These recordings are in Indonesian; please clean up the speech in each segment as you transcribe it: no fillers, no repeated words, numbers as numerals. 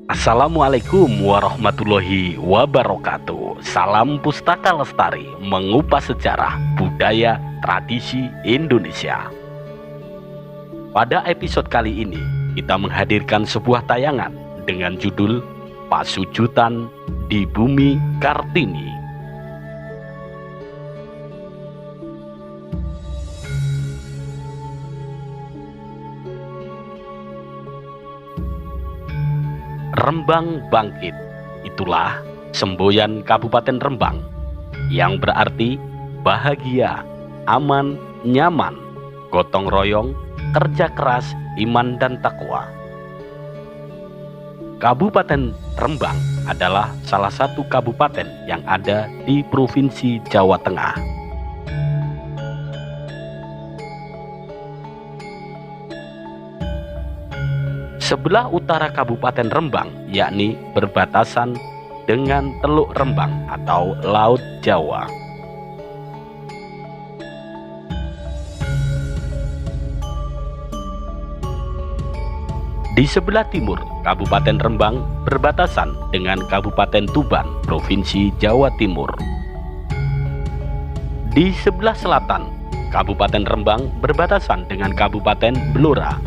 Assalamualaikum warahmatullahi wabarakatuh. Salam Pustaka Lestari, mengupas sejarah, budaya, tradisi Indonesia. Pada episode kali ini, kita menghadirkan sebuah tayangan dengan judul Pasujutan di Bumi Kartini. Rembang bangkit, itulah semboyan Kabupaten Rembang yang berarti bahagia, aman, nyaman, gotong royong, kerja keras, iman dan takwa. Kabupaten Rembang adalah salah satu kabupaten yang ada di Provinsi Jawa Tengah. Sebelah utara Kabupaten Rembang, yakni berbatasan dengan Teluk Rembang atau Laut Jawa. Di sebelah timur, Kabupaten Rembang berbatasan dengan Kabupaten Tuban, Provinsi Jawa Timur. Di sebelah selatan, Kabupaten Rembang berbatasan dengan Kabupaten Blora.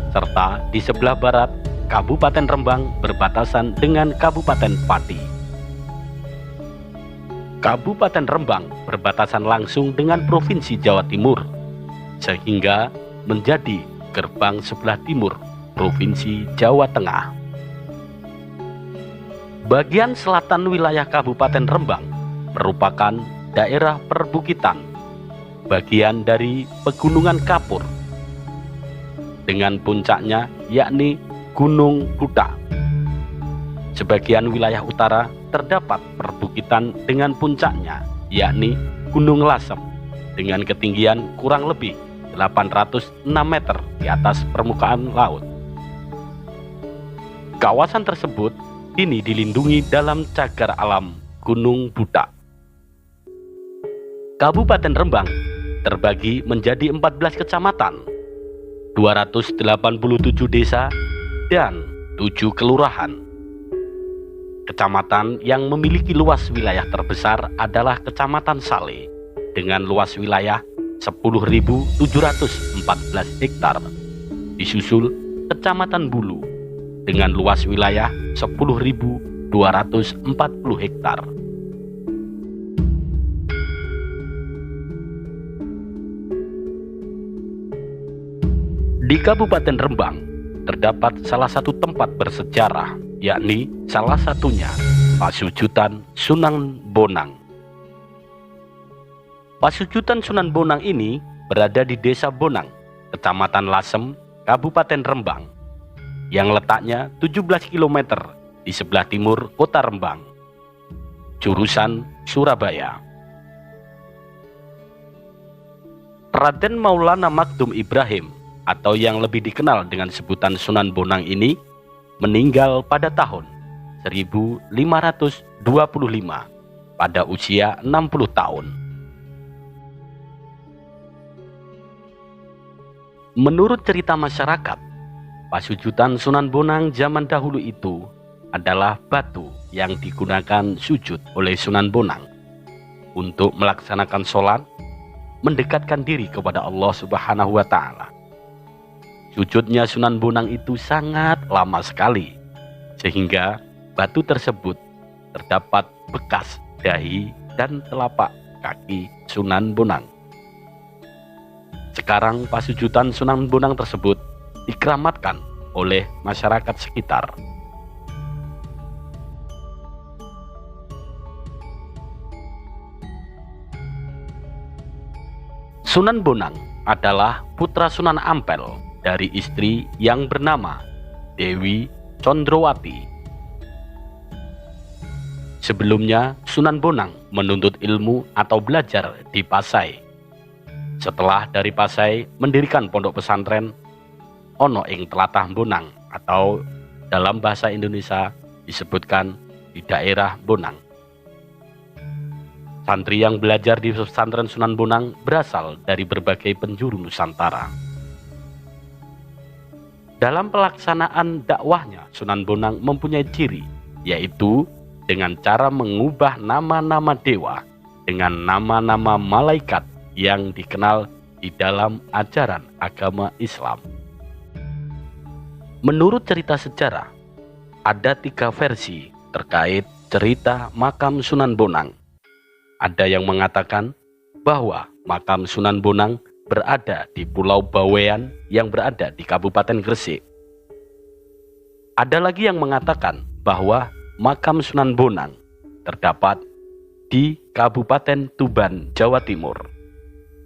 Serta di sebelah barat, Kabupaten Rembang berbatasan dengan Kabupaten Pati. Kabupaten Rembang berbatasan langsung dengan Provinsi Jawa Timur, sehingga menjadi gerbang sebelah timur Provinsi Jawa Tengah. Bagian selatan wilayah Kabupaten Rembang merupakan daerah perbukitan, bagian dari Pegunungan Kapur, dengan puncaknya yakni Gunung Budak. Sebagian wilayah utara terdapat perbukitan dengan puncaknya yakni Gunung Lasem dengan ketinggian kurang lebih 806 meter di atas permukaan laut. Kawasan tersebut kini dilindungi dalam cagar alam Gunung Budak. Kabupaten Rembang terbagi menjadi 14 kecamatan, 287 desa, dan 7 kelurahan. Kecamatan yang memiliki luas wilayah terbesar adalah Kecamatan Sale dengan luas wilayah 10.714 hektar. Disusul Kecamatan Bulu dengan luas wilayah 10.240 hektar. Di Kabupaten Rembang terdapat salah satu tempat bersejarah, yakni salah satunya Pasujutan Sunan Bonang. Pasujutan Sunan Bonang ini berada di Desa Bonang, Kecamatan Lasem, Kabupaten Rembang, yang letaknya 17 km di sebelah timur Kota Rembang, jurusan Surabaya. Raden Maulana Magdum Ibrahim atau yang lebih dikenal dengan sebutan Sunan Bonang ini meninggal pada tahun 1525 pada usia 60 tahun. Menurut cerita masyarakat, Pasujutan Sunan Bonang zaman dahulu itu adalah batu yang digunakan sujud oleh Sunan Bonang untuk melaksanakan sholat, mendekatkan diri kepada Allah Subhanahu wa Ta'ala. Sujudnya Sunan Bonang itu sangat lama sekali, sehingga batu tersebut terdapat bekas dahi dan telapak kaki Sunan Bonang. Sekarang Pasujutan Sunan Bonang tersebut dikeramatkan oleh masyarakat sekitar. Sunan Bonang adalah putra Sunan Ampel dari istri yang bernama Dewi Condrowati. Sebelumnya, Sunan Bonang menuntut ilmu atau belajar di Pasai. Setelah dari Pasai mendirikan pondok pesantren ono ing Tlatah Bonang atau dalam bahasa Indonesia disebutkan di daerah Bonang. Santri yang belajar di pesantren Sunan Bonang berasal dari berbagai penjuru Nusantara. Dalam pelaksanaan dakwahnya, Sunan Bonang mempunyai ciri, yaitu dengan cara mengubah nama-nama dewa dengan nama-nama malaikat yang dikenal di dalam ajaran agama Islam. Menurut cerita sejarah, ada 3 versi terkait cerita makam Sunan Bonang. Ada yang mengatakan bahwa makam Sunan Bonang berada di Pulau Bawean yang berada di Kabupaten Gresik. Ada lagi yang mengatakan bahwa makam Sunan Bonang terdapat di Kabupaten Tuban, Jawa Timur.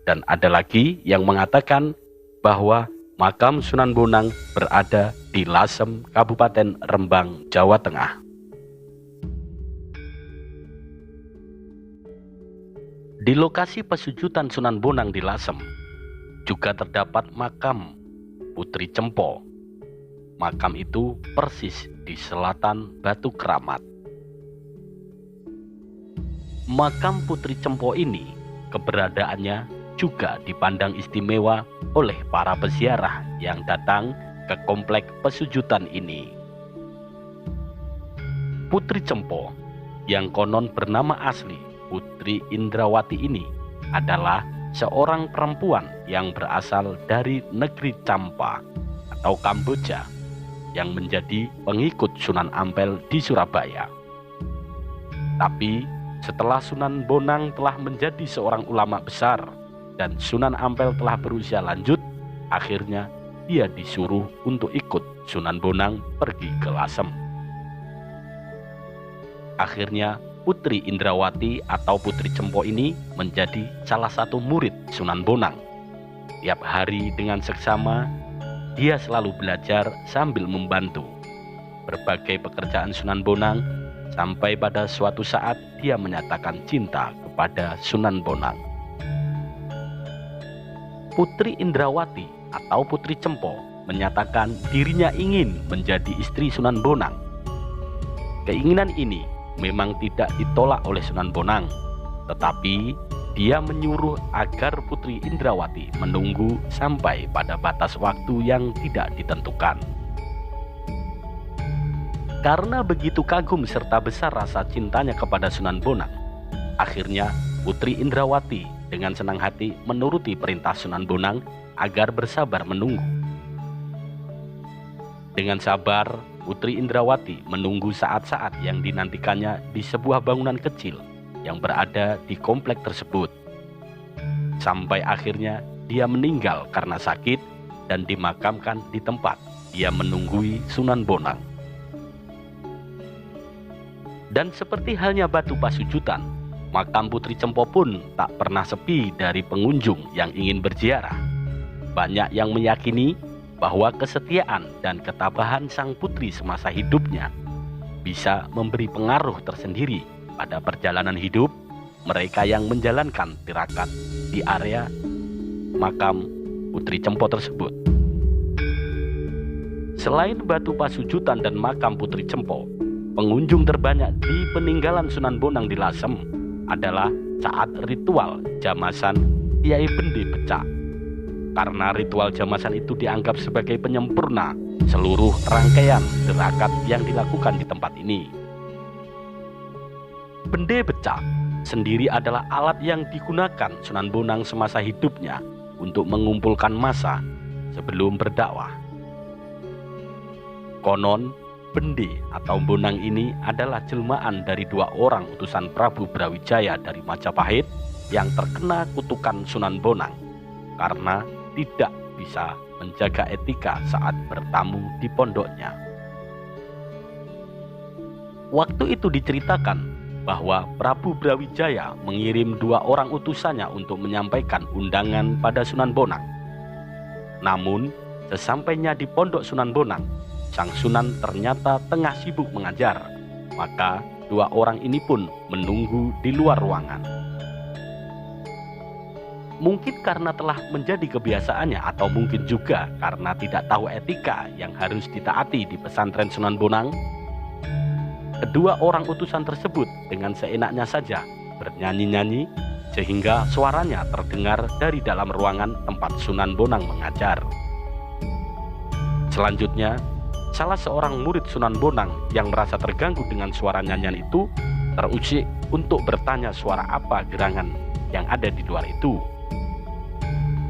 Dan ada lagi yang mengatakan bahwa makam Sunan Bonang berada di Lasem, Kabupaten Rembang, Jawa Tengah. Di lokasi pesujutan Sunan Bonang di Lasem juga terdapat makam Putri Cempo. Makam itu persis di selatan Batu Keramat. Makam Putri Cempo ini keberadaannya juga dipandang istimewa oleh para peziarah yang datang ke komplek pesujutan ini. Putri Cempo yang konon bernama asli Putri Indrawati ini adalah seorang perempuan yang berasal dari negeri Campa atau Kamboja yang menjadi pengikut Sunan Ampel di Surabaya. Tapi setelah Sunan Bonang telah menjadi seorang ulama besar dan Sunan Ampel telah berusia lanjut, akhirnya dia disuruh untuk ikut Sunan Bonang pergi ke Lasem. Akhirnya Putri Indrawati atau Putri Cempo ini menjadi salah satu murid Sunan Bonang. Tiap hari dengan seksama, dia selalu belajar sambil membantu berbagai pekerjaan Sunan Bonang, sampai pada suatu saat dia menyatakan cinta kepada Sunan Bonang. Putri Indrawati atau Putri Cempo menyatakan dirinya ingin menjadi istri Sunan Bonang. Keinginan ini memang tidak ditolak oleh Sunan Bonang, tetapi dia menyuruh agar Putri Indrawati menunggu sampai pada batas waktu yang tidak ditentukan. Karena begitu kagum serta besar rasa cintanya kepada Sunan Bonang, akhirnya Putri Indrawati dengan senang hati menuruti perintah Sunan Bonang agar bersabar menunggu. Dengan sabar, Putri Indrawati menunggu saat-saat yang dinantikannya di sebuah bangunan kecil yang berada di komplek tersebut. Sampai akhirnya dia meninggal karena sakit dan dimakamkan di tempat dia menunggui Sunan Bonang. Dan seperti halnya batu pasujutan, makam Putri Cempo pun tak pernah sepi dari pengunjung yang ingin berziarah. Banyak yang meyakini bahwa kesetiaan dan ketabahan sang putri semasa hidupnya bisa memberi pengaruh tersendiri pada perjalanan hidup mereka yang menjalankan tirakat di area makam Putri Cempo tersebut. Selain batu pasujutan dan makam Putri Cempo, pengunjung terbanyak di peninggalan Sunan Bonang di Lasem adalah saat ritual jamasan Kiai Bende Becak. Karena ritual jamasan itu dianggap sebagai penyempurna seluruh rangkaian tirakat yang dilakukan di tempat ini. Bende Becak sendiri adalah alat yang digunakan Sunan Bonang semasa hidupnya untuk mengumpulkan massa sebelum berdakwah. Konon, Bende atau Bonang ini adalah jelmaan dari 2 orang utusan Prabu Brawijaya dari Majapahit yang terkena kutukan Sunan Bonang karena tidak bisa menjaga etika saat bertamu di pondoknya. Waktu itu diceritakan bahwa Prabu Brawijaya mengirim 2 orang utusannya untuk menyampaikan undangan pada Sunan Bonang. Namun, sesampainya di pondok Sunan Bonang, sang Sunan ternyata tengah sibuk mengajar. Maka 2 orang ini pun menunggu di luar ruangan. Mungkin karena telah menjadi kebiasaannya atau mungkin juga karena tidak tahu etika yang harus ditaati di pesantren Sunan Bonang, kedua orang utusan tersebut dengan seenaknya saja bernyanyi-nyanyi sehingga suaranya terdengar dari dalam ruangan tempat Sunan Bonang mengajar. Selanjutnya, salah seorang murid Sunan Bonang yang merasa terganggu dengan suara nyanyian itu teruji untuk bertanya suara apa gerangan yang ada di luar itu.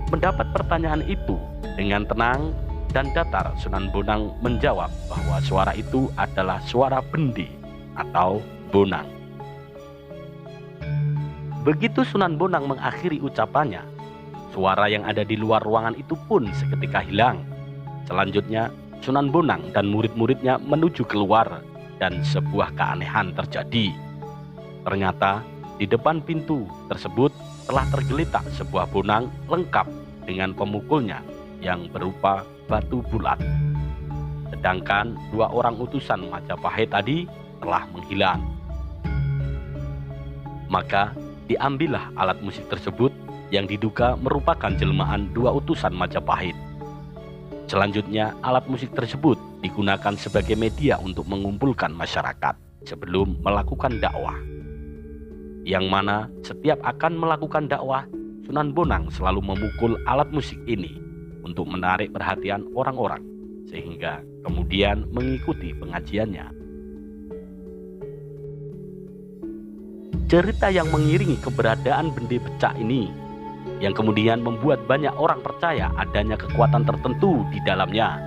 Mendapat pertanyaan itu dengan tenang dan datar, Sunan Bonang menjawab bahwa suara itu adalah suara bendi atau bonang. Begitu Sunan Bonang mengakhiri ucapannya, suara yang ada di luar ruangan itu pun seketika hilang. Selanjutnya, Sunan Bonang dan murid-muridnya menuju keluar dan sebuah keanehan terjadi. Ternyata di depan pintu tersebut telah tergeletak sebuah bonang lengkap dengan pemukulnya yang berupa batu bulat. Sedangkan 2 orang utusan Majapahit tadi telah menghilang. Maka diambillah alat musik tersebut yang diduga merupakan jelmaan 2 utusan Majapahit. Selanjutnya, alat musik tersebut digunakan sebagai media untuk mengumpulkan masyarakat sebelum melakukan dakwah. Yang mana setiap akan melakukan dakwah, Sunan Bonang selalu memukul alat musik ini untuk menarik perhatian orang-orang sehingga kemudian mengikuti pengajiannya. Cerita yang mengiringi keberadaan bendi becak ini yang kemudian membuat banyak orang percaya adanya kekuatan tertentu di dalamnya,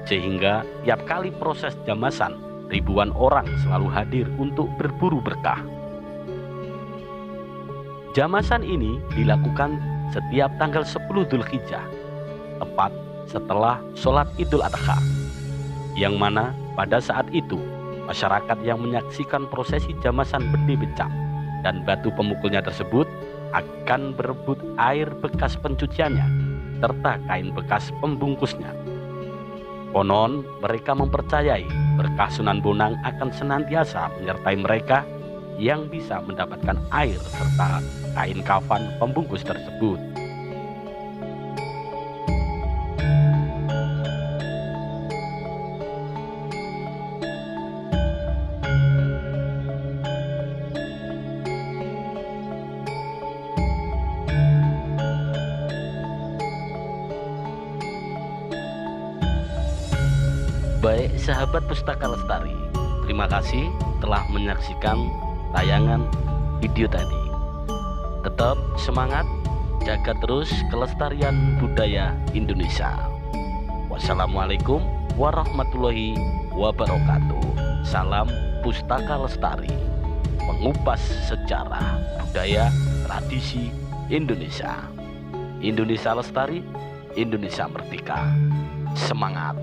sehingga tiap kali proses jamasan ribuan orang selalu hadir untuk berburu berkah. Jamasan ini dilakukan setiap tanggal 10 Dzulhijjah, tepat setelah sholat Idul Adha, yang mana pada saat itu masyarakat yang menyaksikan prosesi jamasan bendi becak dan batu pemukulnya tersebut akan berebut air bekas pencuciannya serta kain bekas pembungkusnya. Konon mereka mempercayai berkah Sunan Bonang akan senantiasa menyertai mereka yang bisa mendapatkan air serta kain kafan pembungkus tersebut. Baik sahabat Pustaka Lestari, terima kasih telah menyaksikan tayangan video tadi. Tetap semangat, jaga terus kelestarian budaya Indonesia. Wassalamualaikum warahmatullahi wabarakatuh. Salam Pustaka Lestari, mengupas sejarah, budaya, tradisi Indonesia. Indonesia lestari, Indonesia merdeka. Semangat!